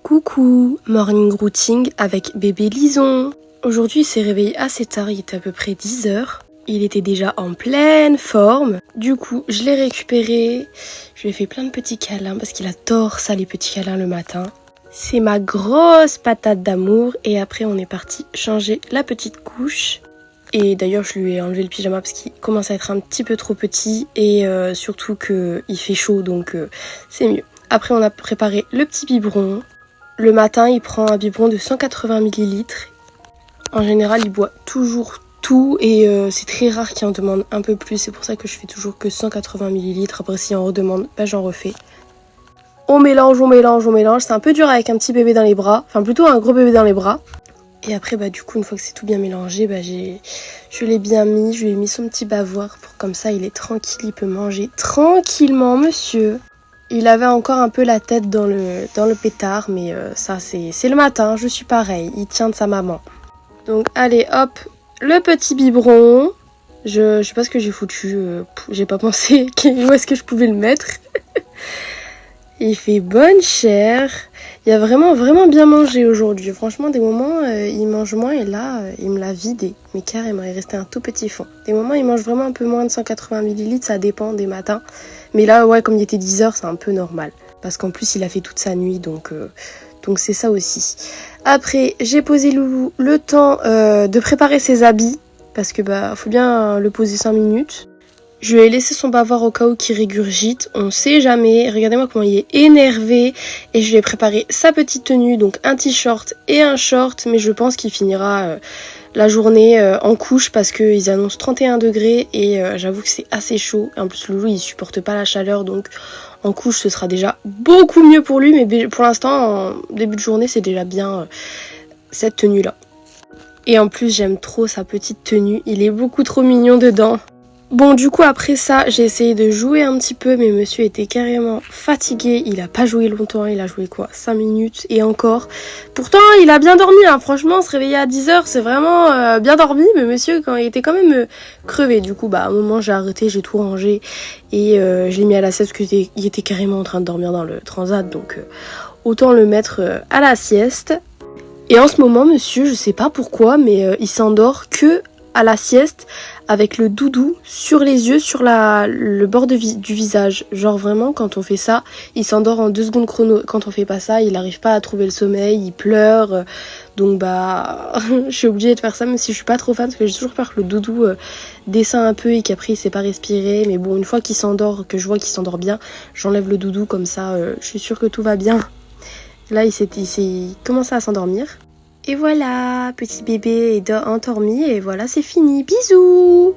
Coucou, morning routine avec bébé Lison. Aujourd'hui il s'est réveillé assez tard, il était à peu près 10h. Il était déjà en pleine forme. Du coup je l'ai récupéré, je lui ai fait plein de petits câlins parce qu'il adore ça les petits câlins le matin. C'est ma grosse patate d'amour et après on est parti changer la petite couche. Et d'ailleurs je lui ai enlevé le pyjama parce qu'il commence à être un petit peu trop petit et surtout qu'il fait chaud donc c'est mieux. Après on a préparé le petit biberon. Le matin, il prend un biberon de 180 ml. En général, il boit toujours tout et c'est très rare qu'il en demande un peu plus. C'est pour ça que je fais toujours que 180 ml. Après, s'il en redemande, j'en refais. On mélange. C'est un peu dur avec un petit bébé dans les bras. Enfin, plutôt un gros bébé dans les bras. Et après, du coup, une fois que c'est tout bien mélangé, je l'ai bien mis. Je lui ai mis son petit bavoir pour comme ça, il est tranquille. Il peut manger tranquillement, monsieur. Il avait encore un peu la tête dans le pétard, mais ça c'est le matin, je suis pareil, il tient de sa maman. Donc allez hop, le petit biberon. Je sais pas ce que j'ai foutu, j'ai pas pensé où est-ce que je pouvais le mettre. Il fait bonne chair, il a vraiment bien mangé aujourd'hui. Franchement des moments il mange moins et là il me l'a vidé, mais carrément il restait un tout petit fond. Des moments il mange vraiment un peu moins de 180 ml, ça dépend des matins. Mais là, ouais, comme il était 10h, c'est un peu normal. Parce qu'en plus, il a fait toute sa nuit, donc c'est ça aussi. Après, j'ai posé Loulou le temps de préparer ses habits. Parce que faut bien le poser 5 minutes. Je lui ai laissé son bavoir au cas où qu'il régurgite. On sait jamais. Regardez-moi comment il est énervé. Et je lui ai préparé sa petite tenue, donc un t-shirt et un short. Mais je pense qu'il finira la journée en couche parce qu'ils annoncent 31 degrés et j'avoue que c'est assez chaud. En plus Loulou il supporte pas la chaleur donc en couche ce sera déjà beaucoup mieux pour lui, mais pour l'instant en début de journée c'est déjà bien cette tenue là. Et en plus j'aime trop sa petite tenue, il est beaucoup trop mignon dedans. Bon du coup après ça j'ai essayé de jouer un petit peu mais monsieur était carrément fatigué, il a pas joué longtemps, il a joué 5 minutes et encore. Pourtant il a bien dormi hein. Franchement se réveiller à 10h c'est vraiment bien dormi mais monsieur quand il était quand même crevé. Du coup à un moment j'ai arrêté, j'ai tout rangé et je l'ai mis à la sieste parce qu'il était carrément en train de dormir dans le transat donc autant le mettre à la sieste. Et en ce moment monsieur je sais pas pourquoi mais il s'endort que à la sieste avec le doudou sur les yeux, sur le bord du visage. Genre vraiment quand on fait ça, il s'endort en 2 secondes chrono. Quand on fait pas ça, il n'arrive pas à trouver le sommeil, il pleure. Donc je suis obligée de faire ça même si je suis pas trop fan parce que j'ai toujours peur que le doudou descend un peu et qu'après il sait pas respirer. Mais bon, une fois qu'il s'endort, que je vois qu'il s'endort bien, j'enlève le doudou comme ça, je suis sûre que tout va bien. Là il commencé à s'endormir. Et voilà, petit bébé est endormi et voilà c'est fini, bisous.